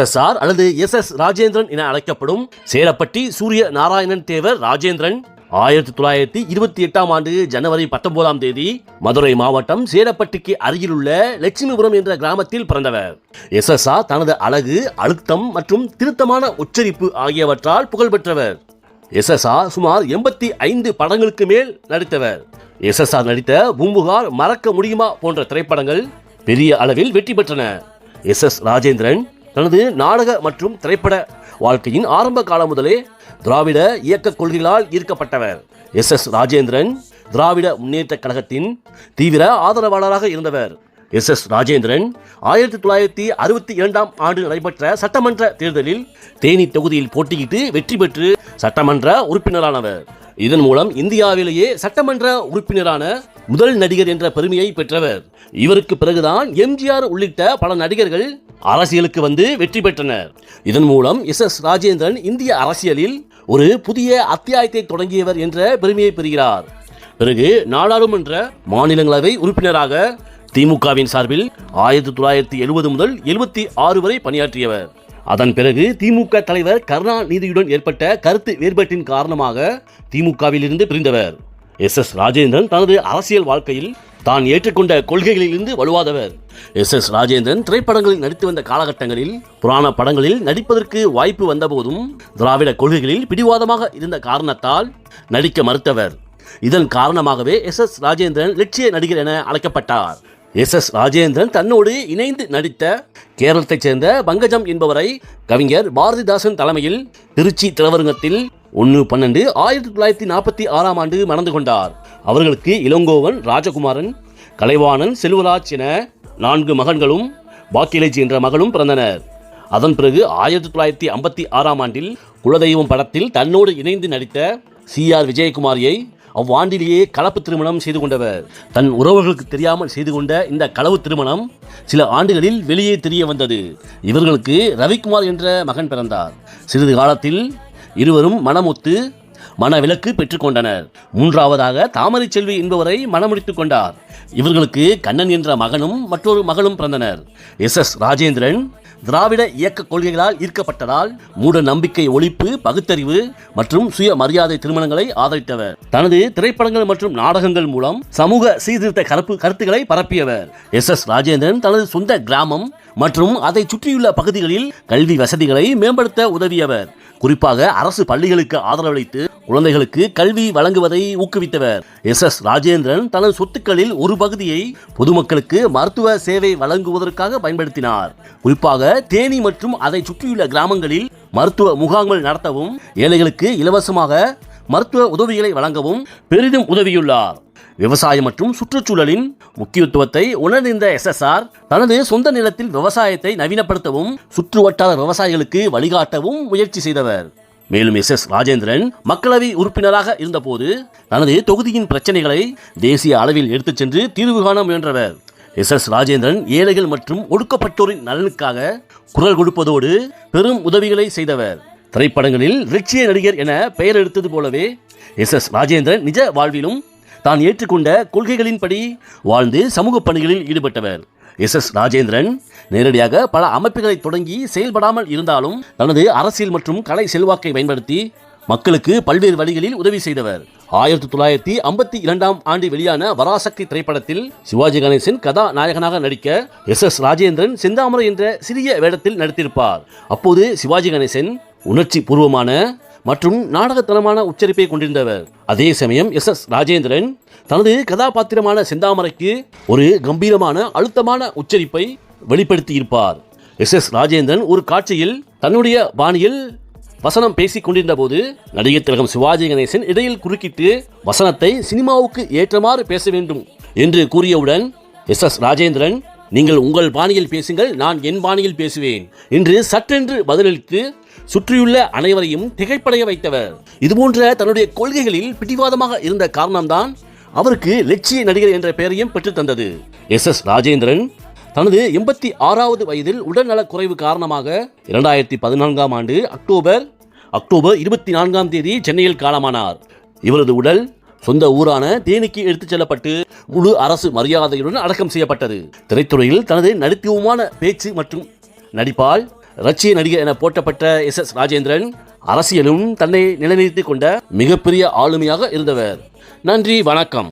SR அல்லது SS Rajendran என அழைக்கப்படும் சேலப்பட்டி சூரிய நாராயணன் தேவர் ராஜேந்திரன் 1928ஆம் ஆண்டு ஜனவரி 19ஆம் தேதி மதுரை மாவட்டம் சேலப்பட்டிக்கு அருகிலுள்ள லட்சுமிபுரம் என்ற கிராமத்தில் பிறந்தவர். SSR தனது அழகு, அழுத்தம் மற்றும் திருத்தமான உச்சரிப்பு ஆகியவற்றால் புகழ்பெற்றவர். SSR சுமார் 85 படங்களுக்கு மேல் நடித்தவர். SSR நடித்த பூம்புகார், மறக்க முடியுமா போன்ற திரைப்படங்கள் பெரிய அளவில் வெற்றி பெற்றன. SS ராஜேந்திரன் தனது நாடக மற்றும் திரைப்பட வாழ்க்கையின் ஆரம்ப காலம் முதலே திராவிட இயக்க கொள்கைகளால் ஈர்க்கப்பட்டவர். SS ராஜேந்திரன் திராவிட முன்னேற்ற கழகத்தின் தீவிர ஆதரவாளராக இருந்தவர். SS ராஜேந்திரன் 1962ஆம் ஆண்டு நடைபெற்ற சட்டமன்ற தேர்தலில் தேனி தொகுதியில் போட்டியிட்டு வெற்றி பெற்று சட்டமன்ற உறுப்பினரானவர். இதன் மூலம் இந்தியாவிலேயே சட்டமன்ற உறுப்பினரான முதல் நடிகர் என்ற பெருமையை பெற்றவர். இவருக்கு பிறகுதான் MGR உள்ளிட்ட பல நடிகர்கள் அரசியலுக்கு வந்து வெற்றி பெற்றனர். இதன் மூலம் SS ராஜேந்திரன் இந்திய அரசியலில் ஒரு புதிய அத்தியாயத்தை தொடங்கியவர் என்ற பெருமையை பெறுகிறார். பிறகு நாடாளுமன்ற மாநிலங்களவை உறுப்பினராக திமுகவின் சார்பில் 1970 முதல் 76 வரை பணியாற்றியவர். அதன் பிறகு திமுக தலைவர் கருணாநிதியுடன் ஏற்பட்ட கருத்து வேறுபாட்டின் காரணமாக திமுகவில் இருந்து பிரிந்தவர். SS ராஜேந்திரன் தனது அரசியல் வாழ்க்கையில் தான் ஏற்றுக்கொண்ட கொள்கைகளிலிருந்து வலுவாதவர். SS ராஜேந்திரன் திரைப்படங்களில் நடித்து வந்த காலகட்டங்களில் புராண படங்களில் நடிப்பதற்கு வாய்ப்பு வந்தபோதும் திராவிட கொள்கைகளில் பிடிவாதமாக இருந்த காரணத்தால் நடிக்க மறுத்தவர். இதன் காரணமாகவே SS ராஜேந்திரன் லட்சிய நடிகர் என அழைக்கப்பட்டார். SS ராஜேந்திரன் தன்னோடு இணைந்து நடித்த கேரளத்தைச் சேர்ந்த பங்கஜம் என்பவரை கவிஞர் பாரதிதாசன் தலைமையில் திருச்சி திரையரங்கத்தில் 1/12/1946ஆம் ஆண்டு மணந்து கொண்டார். அவர்களுக்கு இளங்கோவன், ராஜகுமாரன், கலைவாணன், செல்வராஜ் என 4 மகன்களும் பாக்கியலட்சுமி என்ற மகளும் பிறந்தனர். அதன் பிறகு 1956ஆம் ஆண்டில் குலதெய்வம் படத்தில் தன்னோடு இணைந்து நடித்த CR விஜயகுமாரியை அவ்வாண்டிலேயே கலப்பு திருமணம் செய்து கொண்டவர். தன் உறவுகளுக்கு தெரியாமல் செய்து கொண்ட இந்த களவு திருமணம் சில ஆண்டுகளில் வெளியே தெரிய வந்தது. இவர்களுக்கு ரவிக்குமார் என்ற மகன் பிறந்தார். சிறிது காலத்தில் இருவரும் மனமொத்து மனவிலக்கு பெற்றுக்கொண்டனர். மூன்றாவதாக தாமரை செல்வி என்பவரை மணமுடித்துக் கொண்டார். இவர்களுக்கு கண்ணன் என்ற மகனும் மற்றொரு மகளும் பிறந்தனர். SS ராஜேந்திரன் திராவிட இயக்க கொள்கைகளால் ஈர்க்கப்பட்டதால் மூட நம்பிக்கை ஒழிப்பு, பகுத்தறிவு மற்றும் சுய மரியாதை திருமணங்களை ஆதரித்தவர். தனது திரைப்படங்கள் மற்றும் நாடகங்கள் மூலம் சமூக சீர்திருத்த கருத்துக்களை பரப்பியவர். SS ராஜேந்திரன் தனது சொந்த கிராமம் மற்றும் அதை சுற்றியுள்ள பகுதிகளில் கல்வி வசதிகளை மேம்படுத்த உதவியவர். குறிப்பாக அரசு பள்ளிகளுக்கு ஆதரவளித்து குழந்தைகளுக்கு கல்வி வழங்குவதை ஊக்குவித்தவர். SS ராஜேந்திரன் தனது சொத்துக்களில் ஒரு பகுதியை பொதுமக்களுக்கு மருத்துவ சேவை வழங்குவதற்காக பயன்படுத்தினார். குறிப்பாக தேனி மற்றும் அதை சுற்றியுள்ள கிராமங்களில் மருத்துவ முகாம்கள் நடத்தவும் ஏழைகளுக்கு இலவசமாக மருத்துவ உதவிகளை வழங்கவும் பெரிதும் உதவியுள்ளார். விவசாயம் மற்றும் சுற்றுச்சூழலின் முக்கியத்துவத்தை உணர்ந்த SSR தனது சொந்த நிலத்தில் விவசாயத்தை நவீனப்படுத்தவும் சுற்று வட்டார விவசாயிகளுக்கு வழிகாட்டவும் முயற்சி செய்தவர். மேலும் SS ராஜேந்திரன் மக்களவை உறுப்பினராக இருந்தபோது தனது தொகுதியின் பிரச்சனைகளை தேசிய அளவில் எடுத்துச் சென்று தீர்வு காண முயன்றவர். SS ராஜேந்திரன் ஏழைகள் மற்றும் ஒடுக்கப்பட்டோரின் நலனுக்காக குரல் கொடுப்பதோடு பெரும் உதவிகளை செய்தவர். திரைப்படங்களில் லட்சிய நடிகர் என பெயர் எடுத்தது போலவே SS ராஜேந்திரன் நிஜ வாழ்விலும் தான் ஏற்றுக்கொண்ட கொள்கைகளின்படி வாழ்ந்து சமூக பணிகளில் ஈடுபட்டவர். SS ராஜேந்திரன் நேரடியாக பல அமைப்புகளை தொடங்கி செயல்படாமல் இருந்தாலும் தனது அரசியல் மற்றும் கலை செல்வாக்கை பயன்படுத்தி மக்களுக்கு பல்வேறு வழிகளில் உதவி செய்தவர். 1952ஆம் ஆண்டு வெளியான வராசக்தி திரைப்படத்தில் சிவாஜி கணேசன் கதாநாயகனாக நடிக்க SS ராஜேந்திரன் செந்தாமரை என்ற சிறிய வேடத்தில் நடித்திருப்பார். அப்போது சிவாஜி கணேசன் உணர்ச்சி பூர்வமான மற்றும் நாடகத்தனமான உச்சரிப்பை கொண்டிருந்தவர். அதே சமயம் SS ராஜேந்திரன் தனது கதாபாத்திரமான செந்தாமரைக்கு ஒரு கம்பீரமான அழுத்தமான உச்சரிப்பை வெளிப்படுத்தி இருப்பார். SS ராஜேந்திரன் ஒரு காட்சியில் தன்னுடைய பாணியில் வசனம் பேசிக் கொண்டிருந்த போது நடிகர் திலகம் சிவாஜி கணேசன் இடையில் குறுக்கிட்டு வசனத்தை சினிமாவுக்கு ஏற்றமாறு பேச வேண்டும் என்று கூறியவுடன் SS ராஜேந்திரன், நீங்கள் உங்கள் பாணியில் பேசுங்கள், நான் என் பாணியில் பேசுவேன் என்று சட்டென்று பதிலளித்து சுற்றியுள்ள அனைவரையும் திகைப்படைய வைத்தவர். இதுபோன்ற தன்னுடைய கொள்கைகளில் பிடிவாதமாக இருந்த காரணம்தான் அவருக்கு லட்சிய நடிகர் என்ற பெயரையும் பெற்றுத் தந்தது. SS ராஜேந்திரன் தனது 86வது வயதில் உடல்நலக் குறைவு காரணமாக 2014ஆம் ஆண்டு அக்டோபர் 24ஆம் தேதி சென்னையில் காலமானார். இவரது உடல் சொந்த ஊரான தேனிக்கு எடுத்துச் செல்லப்பட்டு முழு அரசு மரியாதையுடன் அடக்கம் செய்யப்பட்டது. திரைத்துறையில் தனது நடித்துவமான பேச்சு மற்றும் நடிப்பால் ரஷ்ய நடிகர் என போற்றப்பட்ட SS ராஜேந்திரன் அரசியலும் தன்னை நிலைநிறுத்திக் கொண்ட மிகப்பெரிய ஆளுமையாக இருந்தவர். நன்றி, வணக்கம்.